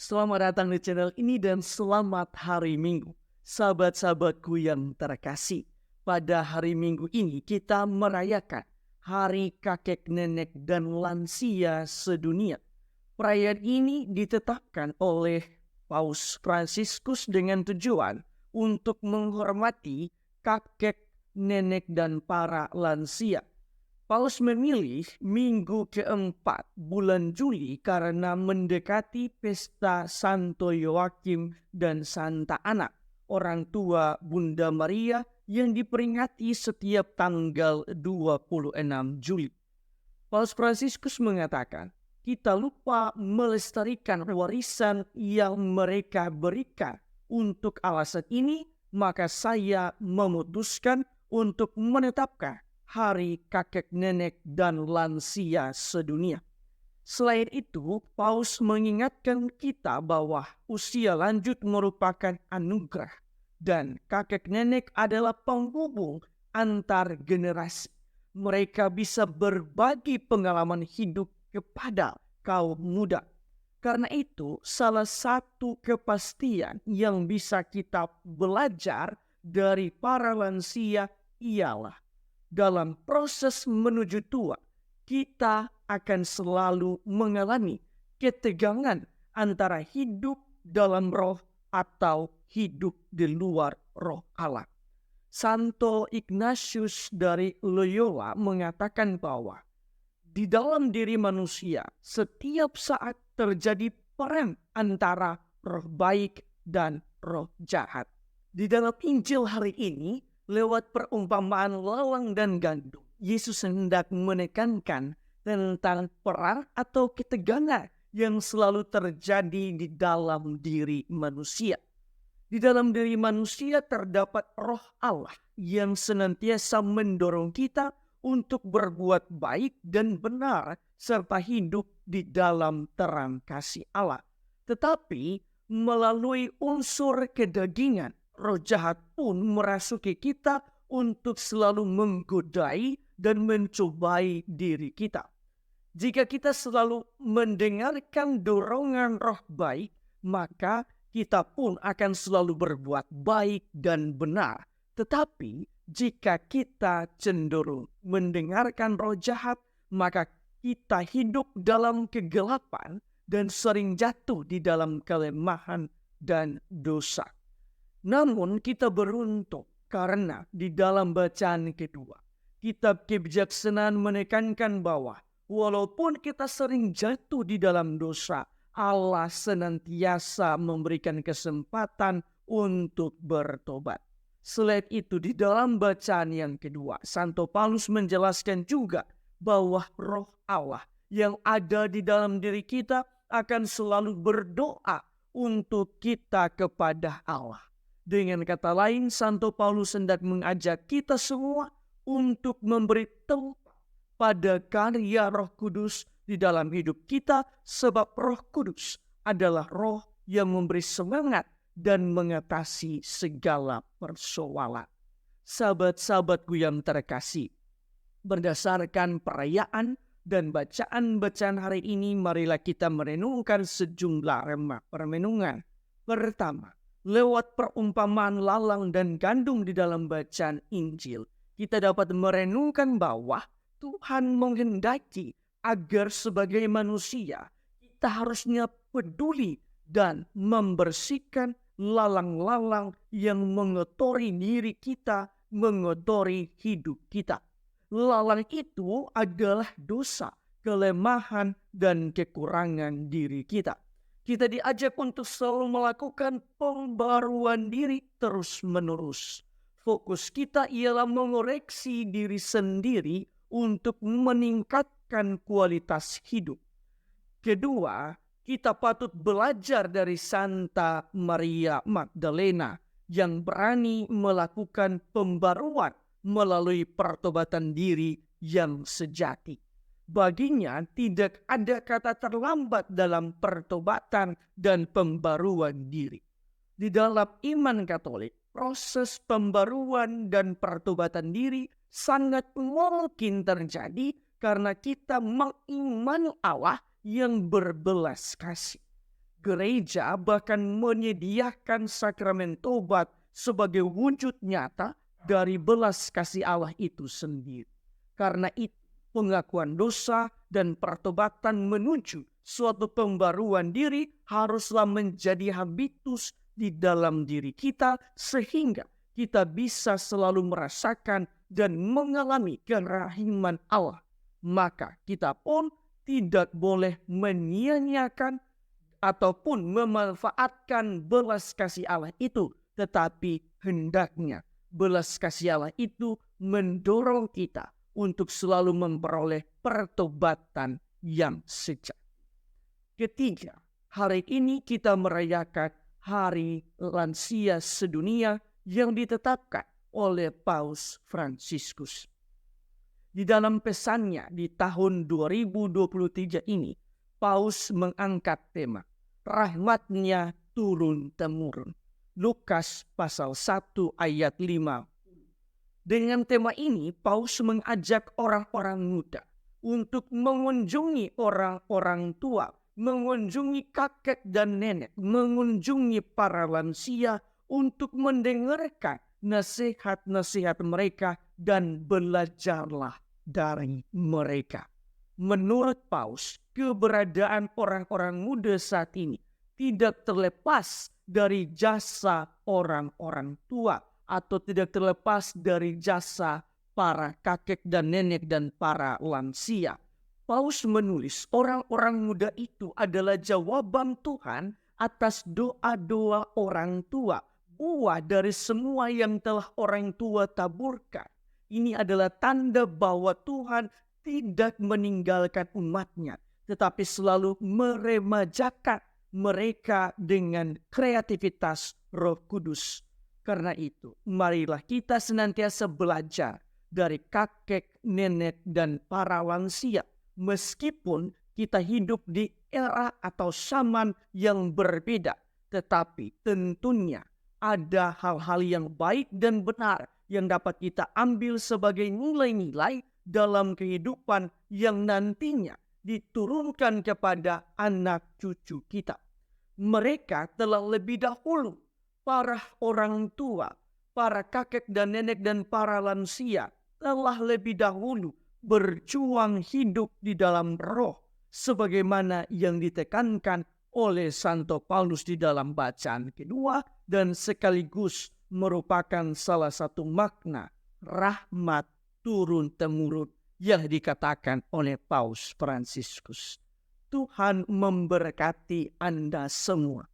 Selamat datang di channel ini dan selamat hari Minggu. Sahabat-sahabatku yang terkasih, pada hari Minggu ini kita merayakan Hari Kakek Nenek dan Lansia Sedunia. Perayaan ini ditetapkan oleh Paus Fransiskus dengan tujuan untuk menghormati kakek, nenek, dan para lansia. Paus memilih minggu keempat bulan Juli karena mendekati pesta Santo Yoakim dan Santa Ana, orang tua Bunda Maria yang diperingati setiap tanggal 26 Juli. Paus Fransiskus mengatakan, kita lupa melestarikan warisan yang mereka berikan. Untuk alasan ini, maka saya memutuskan untuk menetapkan Hari Kakek Nenek dan Lansia Sedunia. Selain itu, Paus mengingatkan kita bahwa usia lanjut merupakan anugerah dan kakek nenek adalah penghubung antar generasi. Mereka bisa berbagi pengalaman hidup kepada kaum muda. Karena itu, salah satu kepastian yang bisa kita belajar dari para lansia ialah dalam proses menuju tua, kita akan selalu mengalami ketegangan antara hidup dalam roh atau hidup di luar roh Allah. Santo Ignatius dari Loyola mengatakan bahwa di dalam diri manusia setiap saat terjadi perang antara roh baik dan roh jahat. Di dalam Injil hari ini, lewat perumpamaan lalang dan gandum, Yesus hendak menekankan tentang perang atau ketegangan yang selalu terjadi di dalam diri manusia. Di dalam diri manusia terdapat roh Allah yang senantiasa mendorong kita untuk berbuat baik dan benar serta hidup di dalam terang kasih Allah. Tetapi melalui unsur kedagingan, roh jahat pun merasuki kita untuk selalu menggodai dan mencobai diri kita. Jika kita selalu mendengarkan dorongan roh baik, maka kita pun akan selalu berbuat baik dan benar. Tetapi jika kita cenderung mendengarkan roh jahat, maka kita hidup dalam kegelapan dan sering jatuh di dalam kelemahan dan dosa. Namun kita beruntung karena di dalam bacaan kedua, Kitab Kebijaksanaan menekankan bahwa walaupun kita sering jatuh di dalam dosa, Allah senantiasa memberikan kesempatan untuk bertobat. Selain itu, di dalam bacaan yang kedua, Santo Paulus menjelaskan juga bahwa roh Allah yang ada di dalam diri kita akan selalu berdoa untuk kita kepada Allah. Dengan kata lain, Santo Paulus hendak mengajak kita semua untuk memberi tempat pada karya Roh Kudus di dalam hidup kita, sebab Roh Kudus adalah roh yang memberi semangat dan mengatasi segala persoalan. Sahabat-sahabatku yang terkasih, berdasarkan perayaan dan bacaan-bacaan hari ini, marilah kita merenungkan sejumlah remak permenungan. Pertama, lewat perumpamaan lalang dan gandum di dalam bacaan Injil, kita dapat merenungkan bahwa Tuhan menghendaki agar sebagai manusia kita harusnya peduli dan membersihkan lalang-lalang yang mengotori diri kita, mengotori hidup kita. Lalang itu adalah dosa, kelemahan, dan kekurangan diri kita. Kita diajak untuk selalu melakukan pembaruan diri terus-menerus. Fokus kita ialah mengoreksi diri sendiri untuk meningkatkan kualitas hidup. Kedua, kita patut belajar dari Santa Maria Magdalena yang berani melakukan pembaruan melalui pertobatan diri yang sejati. Baginya tidak ada kata terlambat dalam pertobatan dan pembaruan diri. Di dalam iman Katolik, proses pembaruan dan pertobatan diri sangat mungkin terjadi karena kita mengimani Allah yang berbelas kasih. gereja bahkan menyediakan sakramen tobat sebagai wujud nyata dari belas kasih Allah itu sendiri. Karena itu, pengakuan dosa dan pertobatan menuju suatu pembaruan diri haruslah menjadi habitus di dalam diri kita, sehingga kita bisa selalu merasakan dan mengalami kerahiman Allah. Maka kita pun tidak boleh menyia-nyiakan ataupun memanfaatkan belas kasih Allah itu, tetapi hendaknya belas kasih Allah itu mendorong kita untuk selalu memperoleh pertobatan yang sejati. Ketiga, hari ini kita merayakan Hari Lansia Sedunia yang ditetapkan oleh Paus Fransiskus. Di dalam pesannya di tahun 2023 ini, Paus mengangkat tema rahmatnya turun-temurun. Lukas pasal 1 ayat 5. Dengan tema ini, Paus mengajak orang-orang muda untuk mengunjungi orang-orang tua, mengunjungi kakek dan nenek, mengunjungi para lansia untuk mendengarkan nasihat-nasihat mereka dan belajarlah dari mereka. Menurut Paus, keberadaan orang-orang muda saat ini tidak terlepas dari jasa orang-orang tua atau tidak terlepas dari jasa para kakek dan nenek dan para lansia. Paus menulis orang-orang muda itu adalah jawaban Tuhan atas doa-doa orang tua, buah dari semua yang telah orang tua taburkan. Ini adalah tanda bahwa Tuhan tidak meninggalkan umatnya, tetapi selalu meremajakan mereka dengan kreativitas Roh Kudus. Karena itu, marilah kita senantiasa belajar dari kakek, nenek, dan para lansia. Meskipun kita hidup di era atau zaman yang berbeda, tetapi tentunya ada hal-hal yang baik dan benar yang dapat kita ambil sebagai nilai-nilai dalam kehidupan yang nantinya diturunkan kepada anak cucu kita. Mereka telah lebih dahulu, para orang tua, para kakek dan nenek dan para lansia telah lebih dahulu berjuang hidup di dalam roh, sebagaimana yang ditekankan oleh Santo Paulus di dalam bacaan kedua, dan sekaligus merupakan salah satu makna rahmat turun-temurun yang dikatakan oleh Paus Fransiskus. Tuhan memberkati Anda semua.